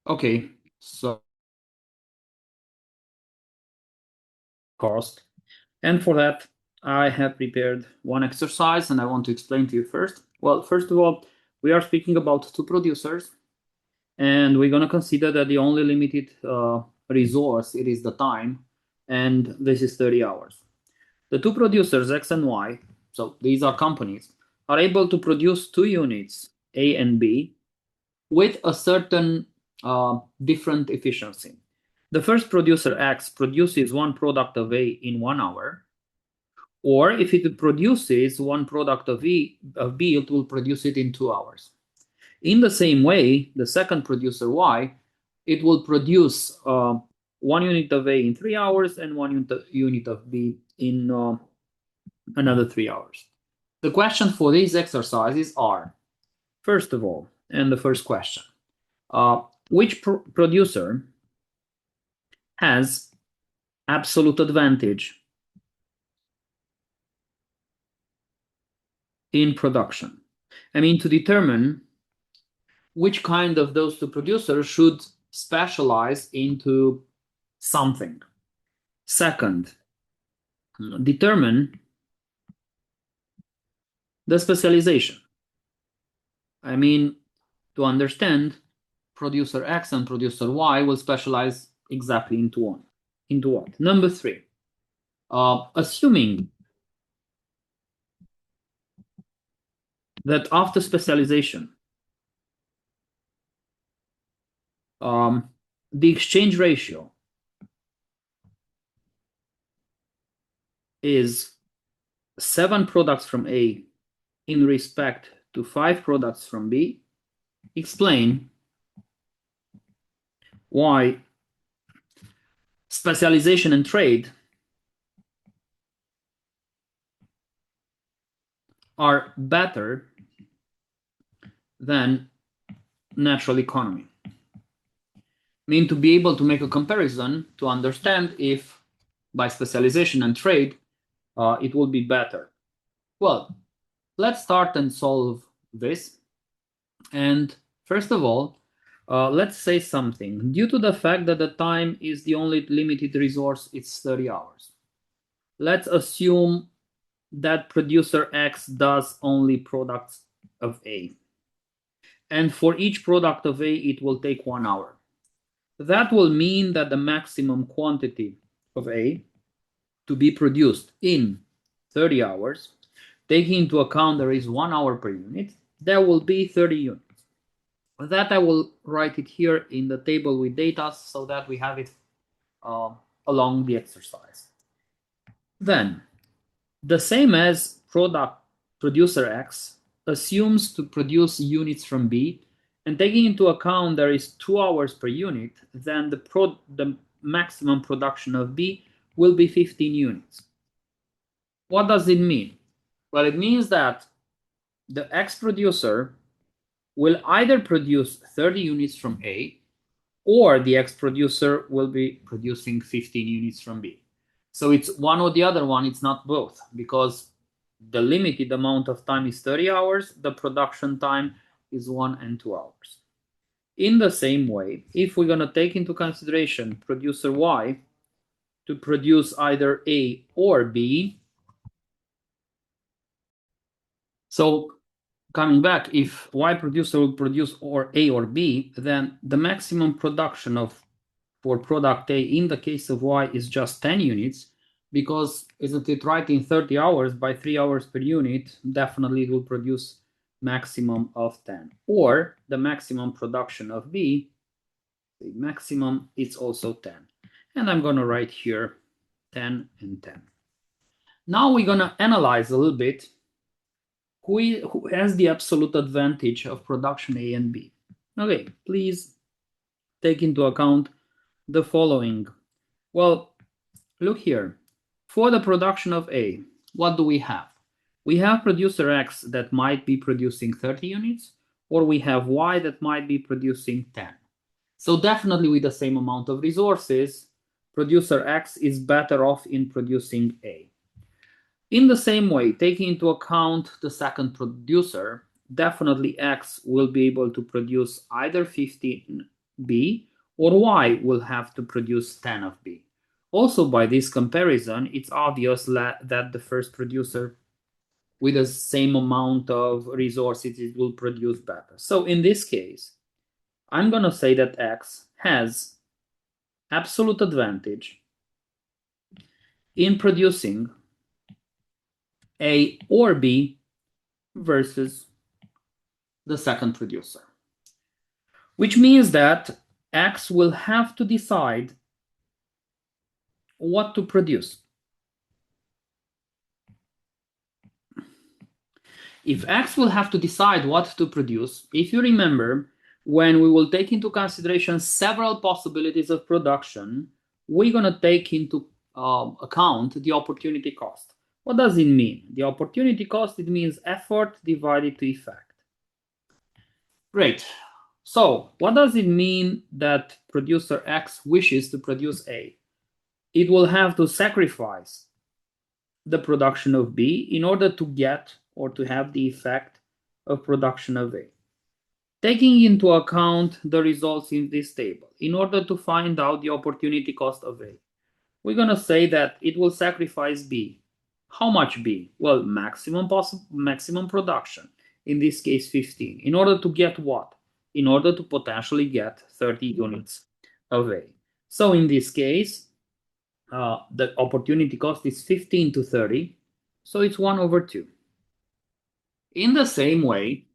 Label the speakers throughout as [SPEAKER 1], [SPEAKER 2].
[SPEAKER 1] Okay, so cost. And for that, I have prepared one exercise and I want to explain to you first. Well, first of all, we are speaking about two producers and we're going to consider that the only limited resource, it is the time, and this is 30 hours. The two producers, X and Y, so these are companies, are able to produce two units, A and B, with a certain different efficiency. The first producer X produces one product of A in 1 hour, or if it produces one product of B, it will produce it in 2 hours. In the same way, the second producer Y, it will produce one unit of A in 3 hours and one unit of B in another 3 hours. The questions for these exercises are, first of all, and the first question, which producer has absolute advantage in production? I mean, to determine which kind of those two producers should specialize into something. Second, determine the specialization. I mean, to understand, producer X and producer Y will specialize exactly into one. Into what? Number three, assuming that after specialization, the exchange ratio is 7 products from A in respect to 5 products from B, explain why specialization and trade are better than natural economy. I mean, to be able to make a comparison to understand if by specialization and trade it will be better. Well, let's start and solve this. And first of all, let's say something. Due to the fact that the time is the only limited resource, it's 30 hours. Let's assume that producer X does only products of A. And for each product of A, it will take 1 hour. That will mean that the maximum quantity of A to be produced in 30 hours, taking into account there is 1 hour per unit, there will be 30 units. That I will write it here in the table with data so that we have it along the exercise. Then, the same as producer X assumes to produce units from B, and taking into account there is 2 hours per unit, then the maximum production of B will be 15 units. What does it mean? Well, it means that the X producer will either produce 30 units from A, or the X producer will be producing 15 units from B. So it's one or the other one, it's not both, because the limited amount of time is 30 hours, the production time is 1 and 2 hours. In the same way, if we're going to take into consideration producer Y to produce either A or B, so coming back, if Y producer will produce or A or B, then the maximum production for product A in the case of Y is just 10 units, because isn't it right, in 30 hours by 3 hours per unit, definitely it will produce maximum of 10. Or the maximum production of B, the maximum, it's also 10. And I'm going to write here 10 and 10. Now we're going to analyze a little bit who has the absolute advantage of production A and B. Okay, please take into account the following. Well, look here. For the production of A, what do we have? We have producer X that might be producing 30 units, or we have Y that might be producing 10. So definitely with the same amount of resources, producer X is better off in producing A. In the same way, taking into account the second producer, definitely X will be able to produce either 15 B, or Y will have to produce 10 of B. Also, by this comparison, it's obvious that the first producer with the same amount of resources, it will produce better. So in this case, I'm going to say that X has absolute advantage in producing A or B versus the second producer, which means that X will have to decide what to produce. If X will have to decide what to produce, if you remember, when we will take into consideration several possibilities of production, we're going to take into account the opportunity cost. What does it mean? The opportunity cost, it means effort divided to effect. Great. So what does it mean that producer X wishes to produce A? It will have to sacrifice the production of B in order to get or to have the effect of production of A. Taking into account the results in this table, in order to find out the opportunity cost of A, we're going to say that it will sacrifice B. How much B? Well, maximum production, in this case 15. In order to get what? In order to potentially get 30 units of A. So in this case, the opportunity cost is 15 to 30, so it's 1/2. In the same way,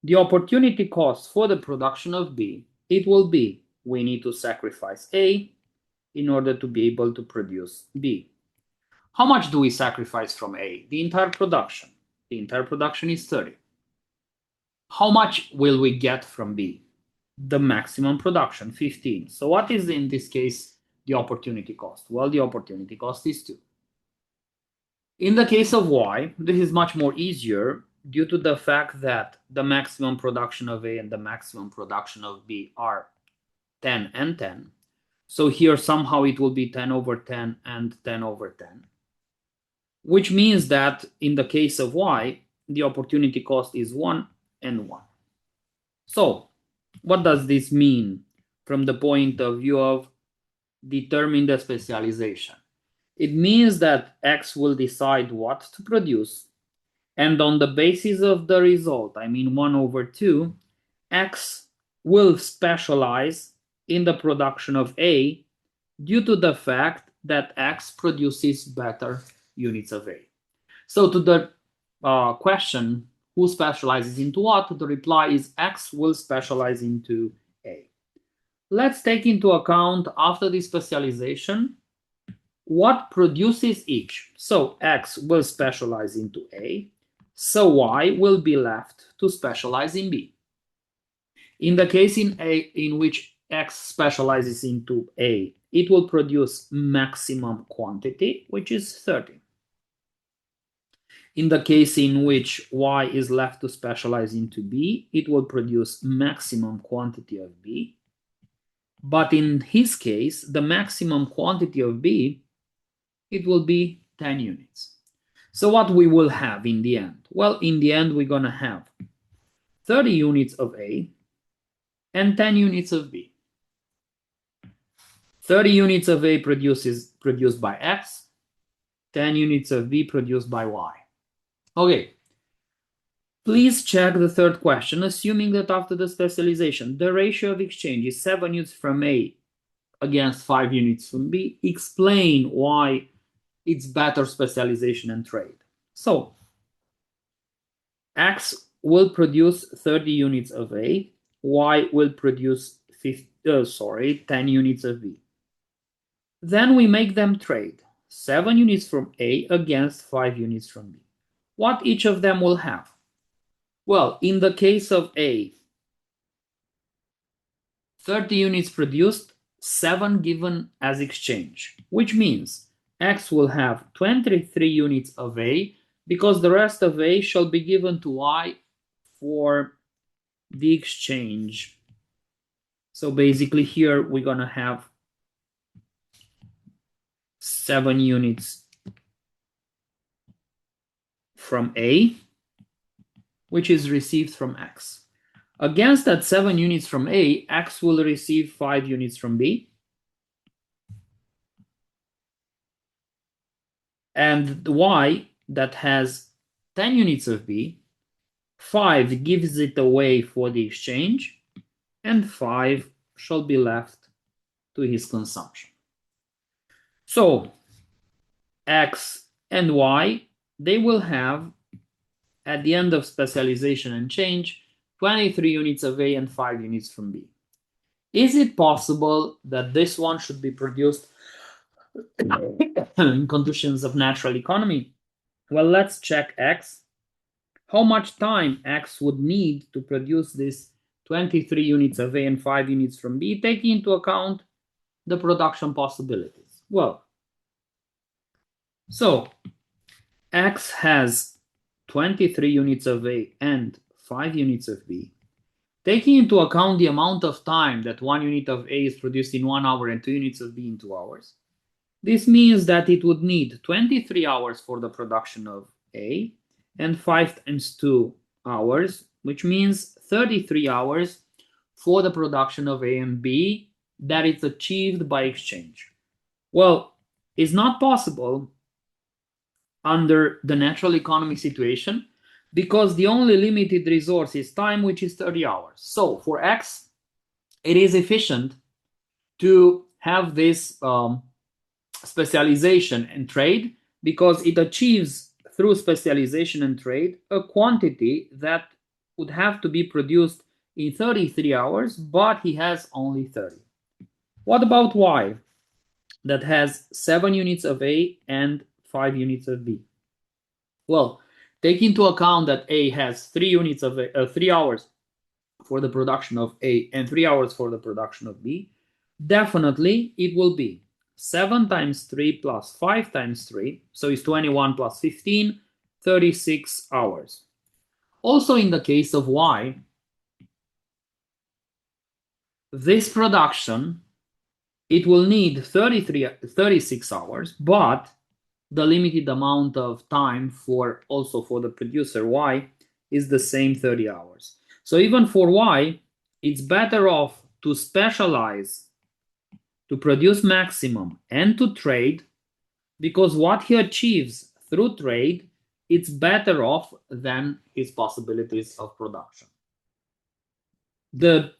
[SPEAKER 1] the opportunity cost for the production of B, it will be, we need to sacrifice A in order to be able to produce B. How much do we sacrifice from A? The entire production. The entire production is 30. How much will we get from B? The maximum production, 15. So what is in this case the opportunity cost? Well, the opportunity cost is 2. In the case of Y, this is much more easier due to the fact that the maximum production of A and the maximum production of B are 10 and 10. So here somehow it will be 10/10 and 10/10, which means that in the case of Y, the opportunity cost is 1 and 1. So what does this mean from the point of view of determine the specialization? It means that X will decide what to produce, and on the basis of the result, I mean 1/2, X will specialize in the production of A due to the fact that X produces better units of A. So to the question, who specializes into what, the reply is X will specialize into A. Let's take into account, after the specialization, what produces each. So X will specialize into A, so Y will be left to specialize in B. In the case in which X specializes into A, it will produce maximum quantity, which is 30. In the case in which Y is left to specialize into B, it will produce maximum quantity of B. But in his case, the maximum quantity of B, it will be 10 units. So what we will have in the end? Well, in the end, we're going to have 30 units of A and 10 units of B. 30 units of A produced by X, 10 units of B produced by Y. Okay. Please check the third question, assuming that after the specialization, the ratio of exchange is 7 units from A against 5 units from B. Explain why it's better specialization and trade. So, X will produce 30 units of A, Y will produce 10 units of B. Then we make them trade 7 units from A against 5 units from B. What each of them will have? Well, in the case of A, 30 units produced, 7 given as exchange, which means X will have 23 units of A because the rest of A shall be given to Y for the exchange. So basically here we're going to have 7 units from A, which is received from X. Against that 7 units from A, X will receive 5 units from B. And Y, that has 10 units of B, 5 gives it away for the exchange, and 5 shall be left to his consumption. So X and Y, they will have, at the end of specialization and change, 23 units of A and 5 units from B. Is it possible that this one should be produced in conditions of natural economy? Well, let's check X. How much time X would need to produce this 23 units of A and 5 units from B, taking into account the production possibilities? Well, so X has 23 units of A and 5 units of B. Taking into account the amount of time that 1 unit of A is produced in 1 hour and 2 units of B in 2 hours, this means that it would need 23 hours for the production of A and 5 times 2 hours, which means 33 hours for the production of A and B that is achieved by exchange. Well, it's not possible under the natural economy situation because the only limited resource is time, which is 30 hours. So for X, it is efficient to have this specialization and trade because it achieves through specialization and trade a quantity that would have to be produced in 33 hours, but he has only 30. What about Y, that has 7 units of A and 5 units of B? Well, take into account that A has 3 units of 3 hours for the production of A and 3 hours for the production of B. Definitely it will be 7 times 3 plus 5 times 3, so it's 21 plus 15, 36 hours. Also in the case of Y, this production, it will need 36 hours, but the limited amount of time for also for the producer Y is the same 30 hours. So even for Y, it's better off to specialize, to produce maximum, and to trade, because what he achieves through trade, it's better off than his possibilities of production. The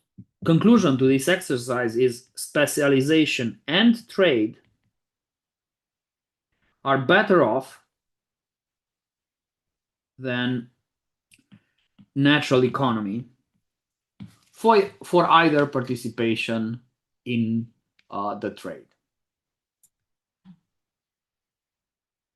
[SPEAKER 1] conclusion to this exercise is specialization and trade are better off than natural economy for either participation in the trade.